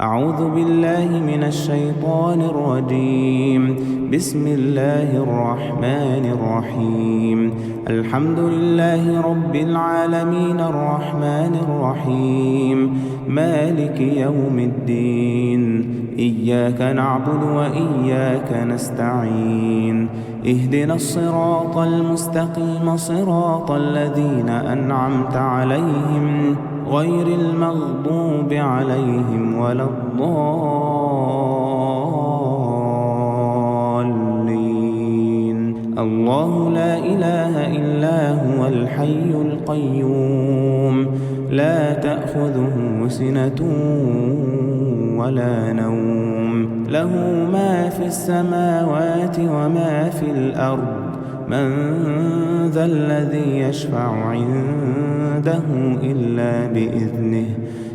أعوذ بالله من الشيطان الرجيم. بسم الله الرحمن الرحيم. الحمد لله رب العالمين الرحمن الرحيم مالك يوم الدين. إياك نعبد وإياك نستعين. اهدنا الصراط المستقيم صراط الذين أنعمت عليهم غير المغضوب عليهم ولا الضالين. الله لا إله إلا هو الحي القيوم لا تأخذه سنة ولا نوم له ما في السماوات وما في الأرض. من ذا الذي يشفع عنده إلا بإذنه.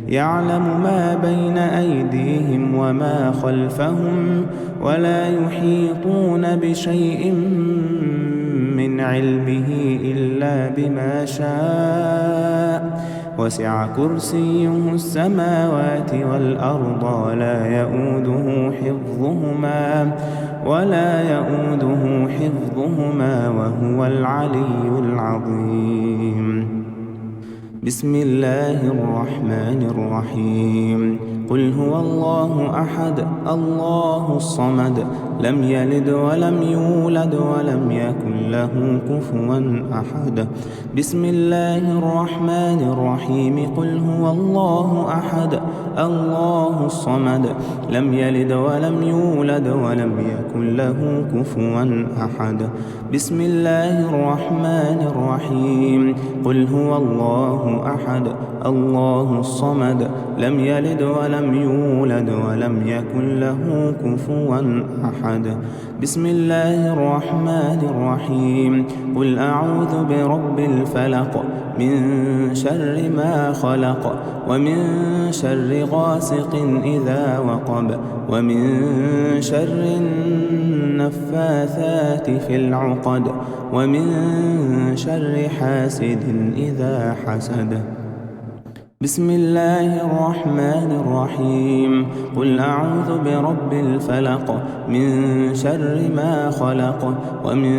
يعلم ما بين أيديهم وما خلفهم ولا يحيطون بشيء من علمه إلا بما شاء. وسع كرسيه السماوات والأرض ولا يؤوده حفظهما وهو العلي العظيم. بسم الله الرحمن الرحيم. قل هو الله أحد الله الصمد لم يلد ولم يولد ولم يكن له كفوا أحد. بسم الله الرحمن الرحيم. قل هو الله أحد الله الصمد لم يلد ولم يولد ولم يكن له كفوا أحد. بسم الله الرحمن الرحيم. قل هو الله أحد الله الصمد لم يلد ولم يولد ولم يكن له كفوا أحد. بسم الله الرحمن الرحيم. قل أعوذ برب الفلق من شر ما خلق ومن شر غاسق إذا وقب ومن شر النفاثات في العقد ومن شر حاسد إذا حسد. بسم الله الرحمن الرحيم. قل أعوذ برب الفلق من شر ما خلق ومن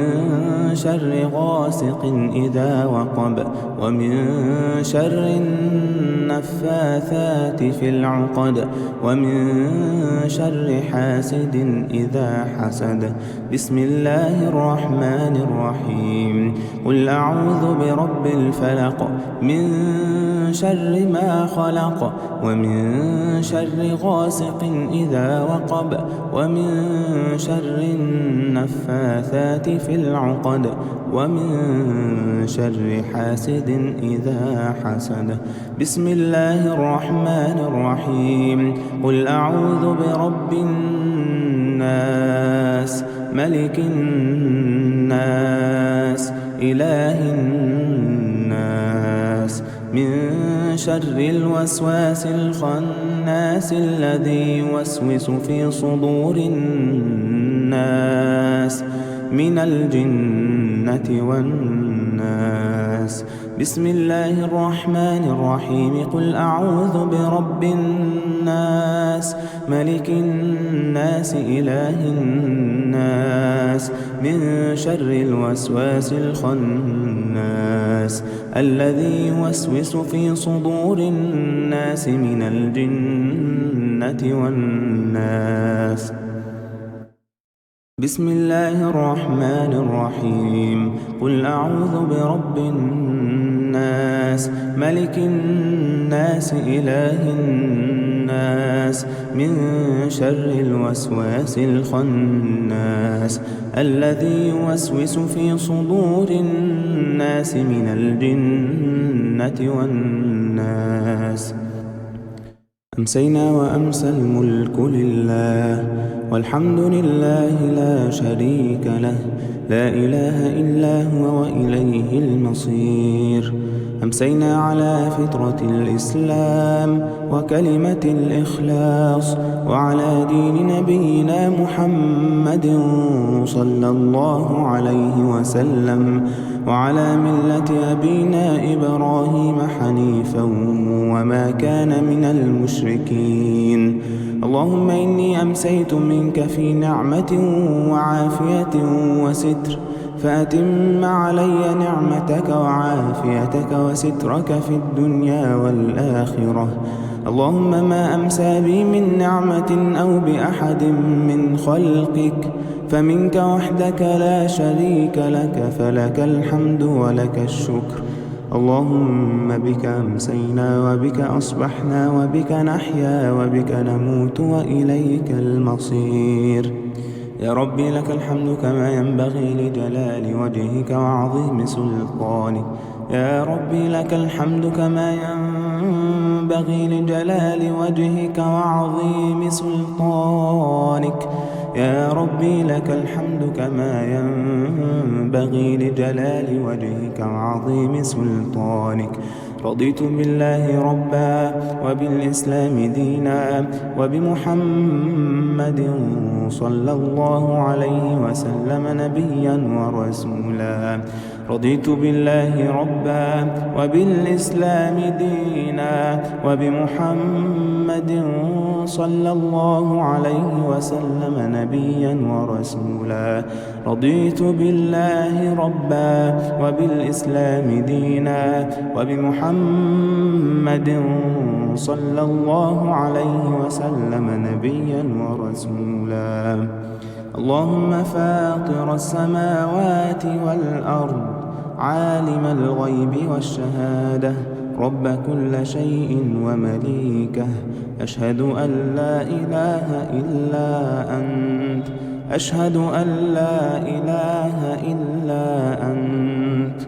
شر غاسق إذا وقب ومن شر النفاثات في العقد ومن شر حاسد إذا حسد. بسم الله الرحمن الرحيم. قل أعوذ برب الفلق من شر ما خلق ومن شر غاسق إذا وقب ومن شر النفاثات في العقد ومن شر حاسد إذا حسد. بسم الله الرحمن الرحيم. قل أعوذ برب الناس ملك الناس إله الناس من شر الوسواس الخناس الذي يوسوس في صدور الناس من الجنة والناس. بسم الله الرحمن الرحيم. قل أعوذ برب الناس ملك الناس إله الناس من شر الوسواس الخناس الذي يوسوس في صدور الناس من الجنة والناس. بسم الله الرحمن الرحيم. قل أعوذ برب الناس ملك الناس إله الناس من شر الوسواس الخناس الذي يوسوس في صدور الناس من الجنة والناس. أمسينا وأمسى الملك لله والحمد لله لا شريك له لا إله إلا هو وإليه المصير. أمسينا على فطرة الإسلام وكلمة الإخلاص وعلى دين نبينا محمد صلى الله عليه وسلم وعلى ملة أبينا إبراهيم حنيفا وما كان من المشركين. اللهم إني أمسيت منك في نعمة وعافية وستر، فأتم علي نعمتك وعافيتك وسترك في الدنيا والآخرة. اللهم ما أمسى بي من نعمة أو بأحد من خلقك فمنك وحدك لا شريك لك، فلك الحمد ولك الشكر. اللهم بك أمسينا وبك أصبحنا وبك نحيا وبك نموت وإليك المصير. يا ربي لك الحمد كما ينبغي لجلال وجهك وعظيم سلطانك. يا ربي لك الحمد كما ينبغي لجلال وجهك وعظيم سلطانك. يا ربي لك الحمد كما ينبغي لجلال وجهك وعظيم سلطانك. رضيت بالله ربا وبالإسلام دينا وبمحمد صلى الله عليه وسلم نبيا ورسولا. رضيت بالله ربا وبالإسلام دينا وبمحمد صلى الله عليه وسلم نبيا ورسولا. رضيت بالله ربا وبالإسلام دينا وبمحمد صلى الله عليه وسلم نبيا ورسولا. اللهم فاطر السماوات والأرض عالم الغيب والشهادة رب كل شيء ومليكه، أشهد أن لا إله إلا أنت، أشهد أن لا إله إلا أنت.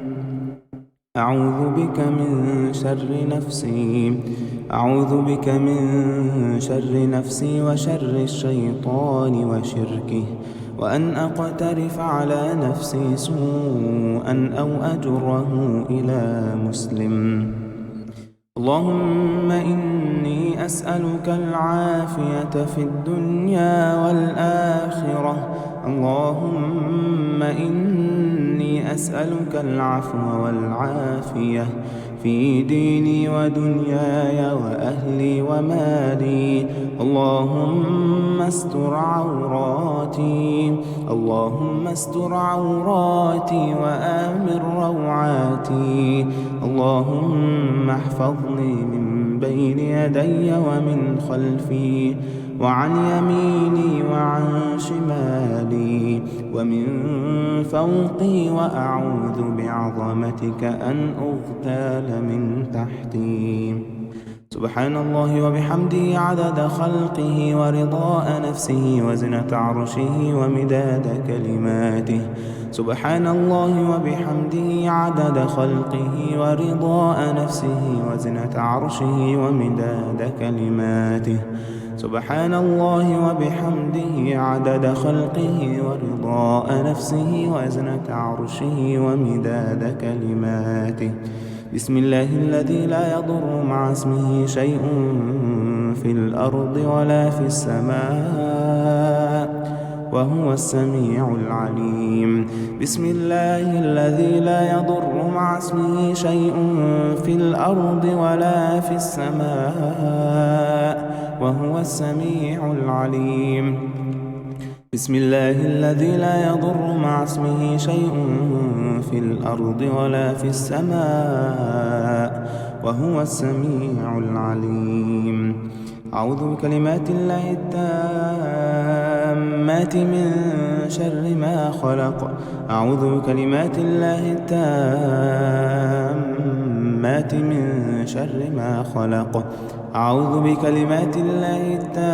أعوذ بك من شر نفسي، أعوذ بك من شر نفسي وشر الشيطان وشركه، وأن أقترف على نفسي سوءا أو أجره إلى مسلم. اللهم إني أسألك العافية في الدنيا والآخرة. اللهم إني أسألك العفو والعافية في ديني ودنياي وأهلي ومالي. اللهم استر عوراتي، اللهم استر عوراتي وآمن روعاتي. اللهم احفظني من بين يدي ومن خلفي وعن يميني وعن شمالي ومن فوقي، وأعوذ بعظمتك أن أغتال من تحتي. سبحان الله وبحمده عدد خلقه ورضاء نفسه وزنة عرشه ومداد كلماته. سبحان الله وبحمده عدد خلقه ورضاء نفسه وزنة عرشه ومداد كلماته. سبحان الله وبحمده عدد خلقه ورضاء نفسه وزنة عرشه ومداد كلماته. بسم الله الذي لا يضر مع اسمه شيء في الأرض ولا في السماء وهو السميع العليم. بسم الله الذي لا يضر مع اسمه شيء في الأرض ولا في السماء وهو السميع العليم. بسم الله الذي لا يضر مع اسمه شيء في الأرض ولا في السماء وهو السميع العليم. أعوذ بكلمات الله التامات من شر ما خلق. أعوذ بكلمات الله التامات من شر ما خلق. أعوذ بكلمات الله التامات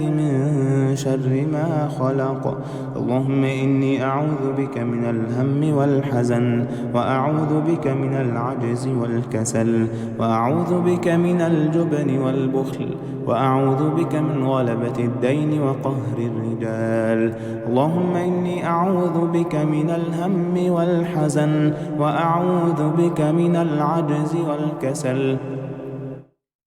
من شر ما خلق. اللهم إني أعوذ بك من الهم والحزن، وأعوذ بك من العجز والكسل، وأعوذ بك من الجبن والبخل، وأعوذ بك من غلبة الدين وقهر الرجال. اللهم إني أعوذ بك من الهم والحزن، وأعوذ بك من العجز والكسل،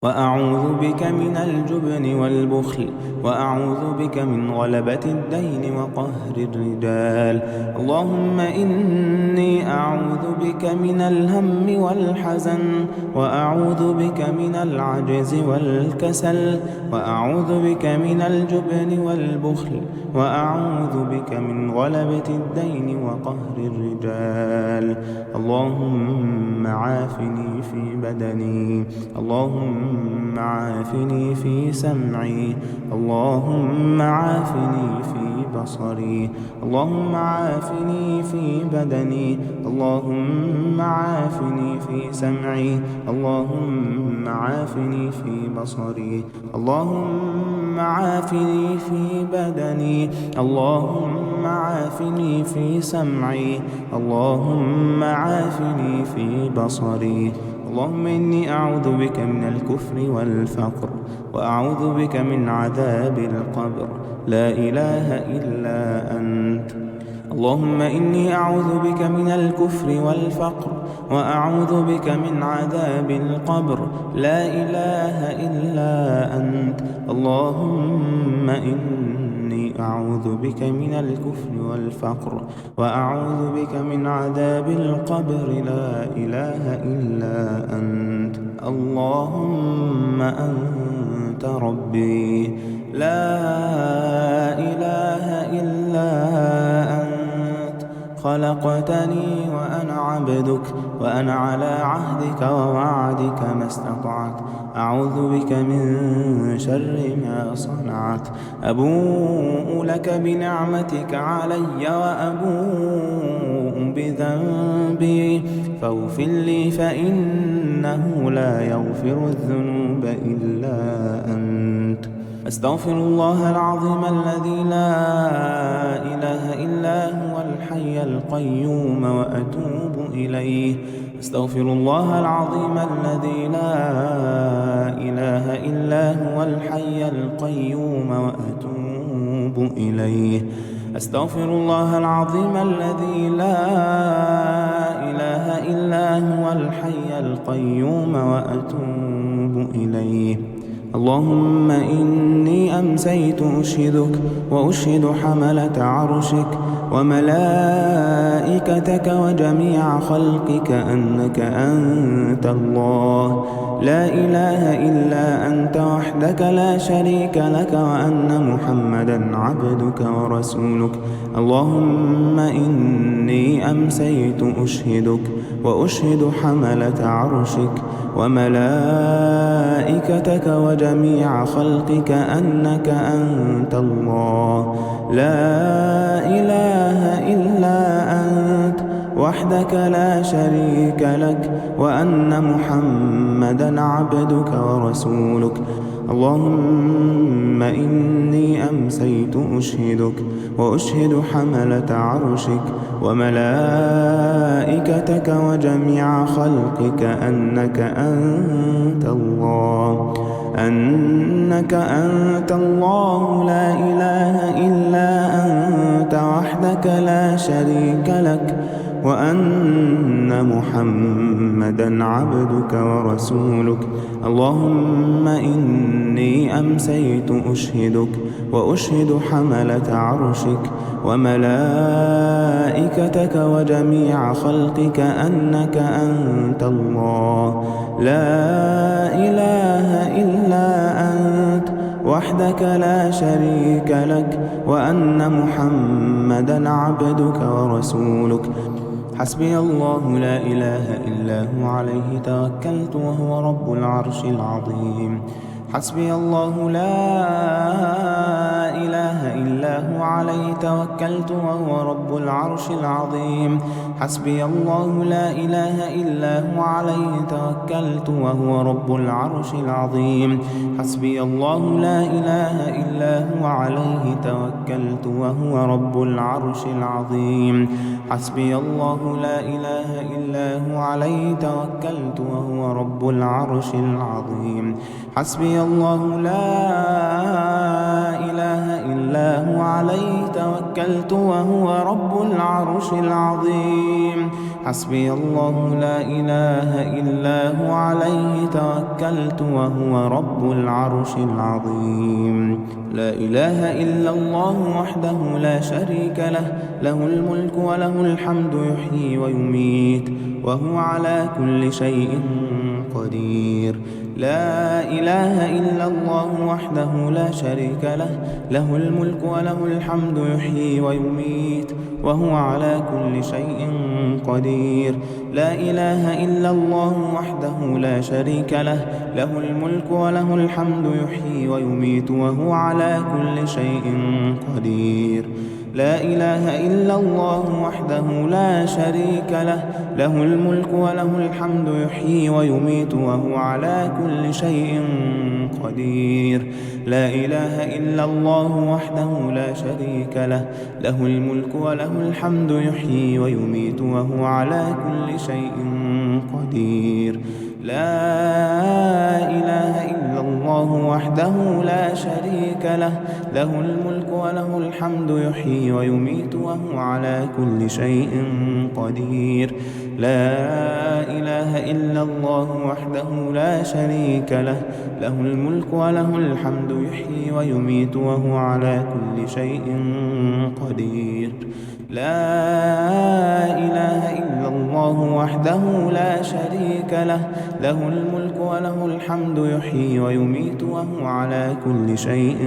وأعوذ بك من الجبن والبخل، وأعوذ بك من غلبة الدين وقهر الرجال. اللهم إني أعوذ بك من الهم والحزن، وأعوذ بك من العجز والكسل، وأعوذ بك من الجبن والبخل، وأعوذ بك من غلبة الدين وقهر الرجال. اللهم عافني في بدني، اللهم عافني في سمعي، اللهم عافني في بصري، اللهم عافني في بدني، اللهم عافني في سمعي، اللهم عافني في بصري، اللهم عافني في بدني، اللهم عافني في سمعي، اللهم عافني في بصري. اللهم إني أعوذ بك من الكفر والفقر، وأعوذ بك من عذاب القبر، لا إله إلا أنت. اللهم إني أعوذ بك من الكفر والفقر، وأعوذ بك من عذاب القبر، لا إله إلا أنت. اللهم إني أعوذ بك من الكفر والفقر، وأعوذ بك من عذاب القبر، لا إله إلا أنت. اللهم أنت ربي، لا إله إلا أنت، خلقتني وأنا عبدك، وأنا على عهدك ووعدك ما استطعت. أعوذ بك من شر ما صنعت. أبوء لك بنعمتك علي، وأبوء بذنبي، فاغفر لي فإنه لا يغفر الذنوب إلا أنت. أستغفر الله العظيم الذي لا إله إلا هو الحي القيوم وأتوب إليه. أستغفر الله العظيم الذي لا إله إلا هو الحي القيوم وأتوب إليه. أستغفر الله العظيم الذي لا إله إلا هو الحي القيوم وأتوب إليه. اللهم إني أمسيت أشهدك وأشهد حملة عرشك وملائكتك وجميع خلقك أنك أنت الله، لا إله إلا أنت وحدك لا شريك لك، وأن محمدا عبدك ورسولك. اللهم إني أمسيت أشهدك وأشهد حملة عرشك وملائكتك وجميع خلقك أنك أنت الله، لا إله إلا أنت وحدك لا شريك لك، وأن محمدا عبدك ورسولك. اللهم إني أمسيت أشهدك وأشهد حملة عرشك وملائكتك وجميع خلقك أنك أنت الله، أنك أنت الله، لا إله إلا أنت وحدك لا شريك لك، وأن محمدا عبدك ورسولك. اللهم إني أمسيت أشهدك وأشهد حملة عرشك وملائكتك وجميع خلقك أنك أنت الله، لا إله إلا أنت وحدك لا شريك لك، وأن محمدا عبدك ورسولك. حسبي الله لا إله إلا هو، عليه توكلت وهو رب العرش العظيم. حسبي الله لا إله إلا هو عليه توكلت وهو رب العرش العظيم. حسبي الله لا إله إلا هو عليه توكلت وهو رب العرش العظيم. حسبي الله لا إله إلا هو عليه توكلت وهو رب العرش العظيم. حسبي الله لا إله إلا هو عليه توكلت وهو رب العرش العظيم. حسبي الله لا إله إلا هو عليه توكلت وهو رب العرش العظيم. حسبي الله لا إله إلا هو عليه توكلت وهو رب العرش العظيم. لا إله إلا الله وحده لا شريك له، له الملك وله الحمد يحيي ويميت وهو على كل شيء قدير. لا إله إلا الله وحده لا شريك له، له الملك وله الحمد يحيي ويميت وهو على كل شيء قدير. لا إله إلا الله وحده لا شريك له، له الملك وله الحمد يحيي ويميت وهو على كل شيء قدير. لا إله إلا الله وحده لا شريك له، له الملك وله الحمد يحيي ويميت وهو على كل شيء قدير. لا إله إلا الله وحده لا شريك له، له الملك وله الحمد يحيي ويميت وهو على كل شيء قدير. لا إله إلا الله وحده لا شريك له، له الملك وله الحمد يحيي ويميت وهو على كل شيء قدير. لا إله إلا الله وحده لا شريك له، له الملك وله الحمد يحيي ويميت وهو على كل شيء قدير. لا إله إلا الله وحده لا شريك له، له الملك وله الحمد يحيي ويميت وهو على كل شيء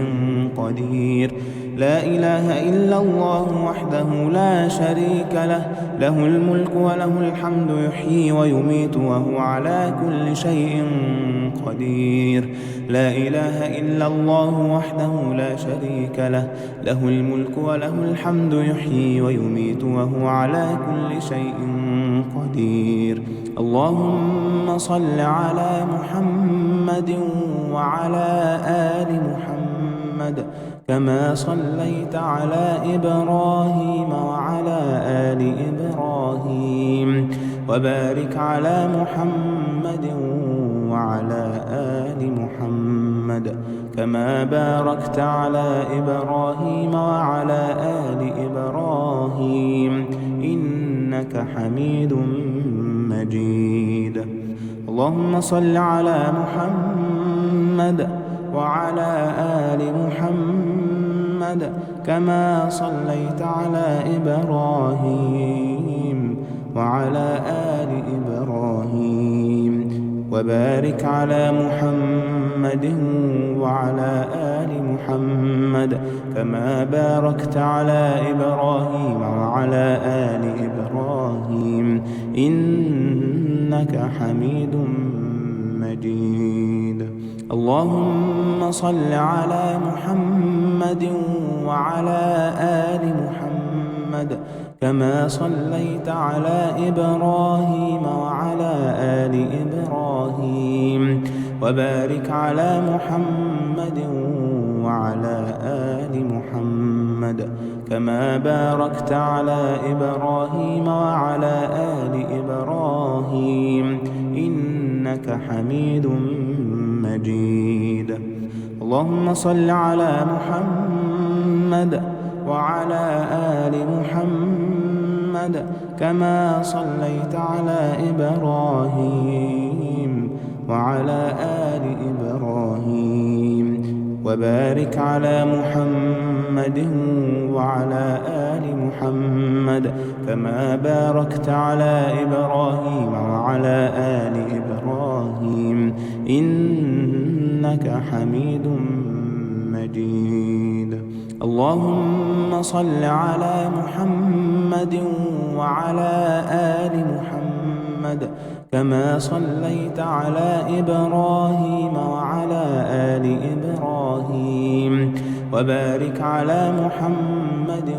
قدير. لا إله إلا الله وحده لا شريك له، له الملك وله الحمد يحيي ويميت وهو على كل شيء قدير. لا إله إلا الله وحده لا شريك له، له الملك وله الحمد يحيي ويميت وهو على كل شيء قدير. اللهم صل على محمد وعلى آل محمد كما صليت على إبراهيم وعلى آل إبراهيم، وبارك على محمد وعلى آل محمد كما باركت على إبراهيم وعلى آل إبراهيم إنك حميد مجيد. اللهم صل على محمد وعلى آل محمد كما صليت على إبراهيم وعلى آل إبراهيم، وبارك على محمد وعلى آل محمد كما باركت على إبراهيم وعلى آل إبراهيم إنك حميد مجيد. اللهم صل على محمد وعلى آل محمد كما صليت على إبراهيم وعلى آل إبراهيم، وبارك على محمد وعلى آل محمد كما باركت على إبراهيم وعلى آل إبراهيم إنك حميد مجيد. اللهم صل على محمد وعلى آل محمد كما صليت على إبراهيم وعلى آل إبراهيم، وبارك على محمد وعلى آل محمد كما باركت على إبراهيم وعلى آل إبراهيم إنك حميد مجيد. اللهم صل على محمد وعلى آل محمد كما صليت على إبراهيم وعلى إبراهيم وبارك على محمد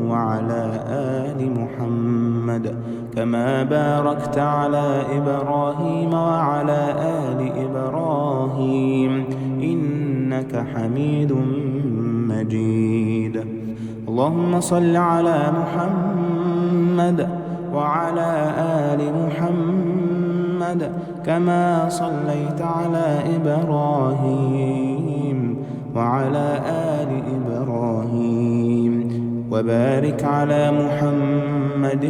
وعلى آل محمد كما باركت على إبراهيم وعلى آل إبراهيم إنك حميد مجيد. اللهم صل على محمد وعلى آل محمد كما صليت على إبراهيم وعلى آل إبراهيم وبارك على محمد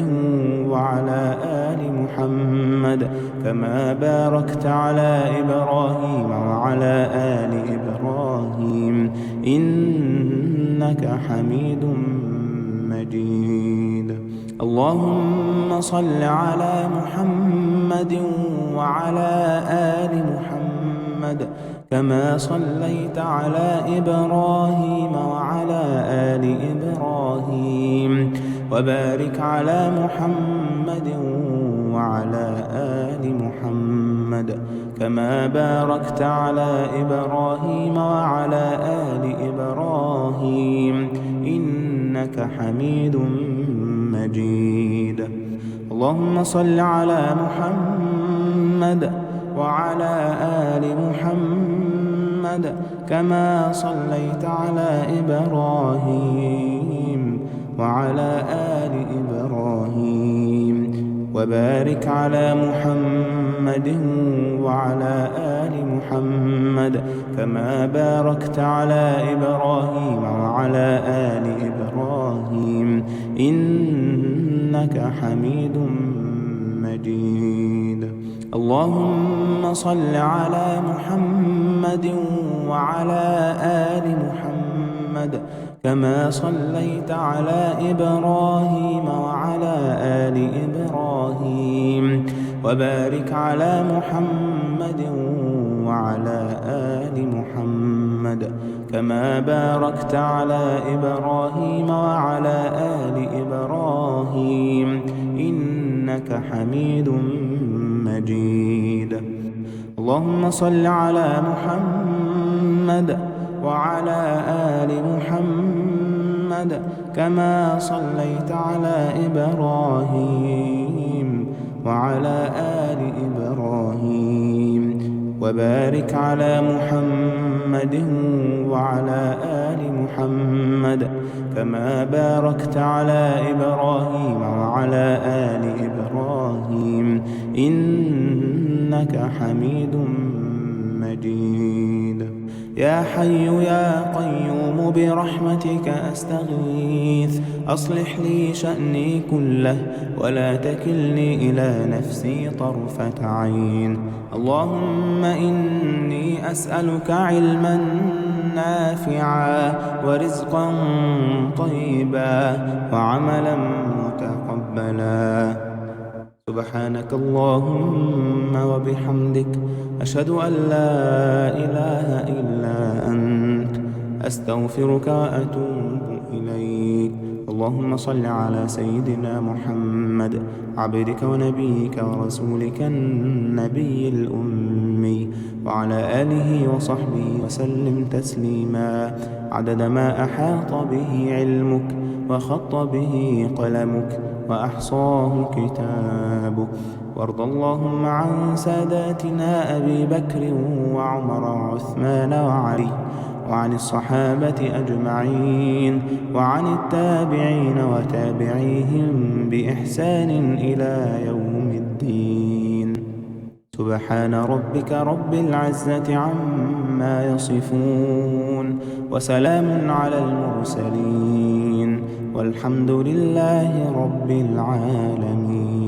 وعلى آل محمد كما باركت على إبراهيم وعلى آل إبراهيم إنك حميد مجيد. اللهم صل على محمد وعلى آل محمد كما صليت على إبراهيم وعلى آل إبراهيم وبارك على محمد وعلى آل محمد كما باركت على إبراهيم وعلى آل إبراهيم إنك حميد مجيد. اللهم صل على محمد وعلى آل محمد كما صليت على إبراهيم وعلى آل إبراهيم وبارك على محمد وعلى آل محمد كما باركت على إبراهيم وعلى آل إبراهيم إنك حميد مجيد. اللهم صل على محمد وعلى آل محمد كما صليت على إبراهيم وعلى آل إبراهيم وبارك على محمد وعلى آل محمد كما باركت على إبراهيم وعلى آل إبراهيم إنك حميد مجيد. اللهم صل على محمد وعلى آل محمد كما صليت على إبراهيم وعلى آل إبراهيم وبارك على محمد وعلى آل محمد كما باركت على إبراهيم وعلى آل إبراهيم إنك حميد مجيد. يا حي يا قيوم برحمتك أستغيث أصلح لي شأني كله ولا تكلني إلى نفسي طرفة عين. اللهم إني أسألك علما نافعا ورزقا طيبا وعملا متقبلا. سبحانك اللهم وبحمدك أشهد أن لا إله إلا أنت أستغفرك وأتوب إليك. اللهم صل على سيدنا محمد عبدك ونبيك ورسولك النبي الأمي وعلى آله وصحبه وسلم تسليما عدد ما أحاط به علمك وخط به قلمك وأحصاه كتابك. وارض اللهم عن ساداتنا أبي بكر وعمر وعثمان وعلي وعن الصحابة أجمعين وعن التابعين وتابعيهم بإحسان إلى يوم الدين. سبحان ربك رب العزة عما يصفون وسلام على المرسلين والحمد لله رب العالمين.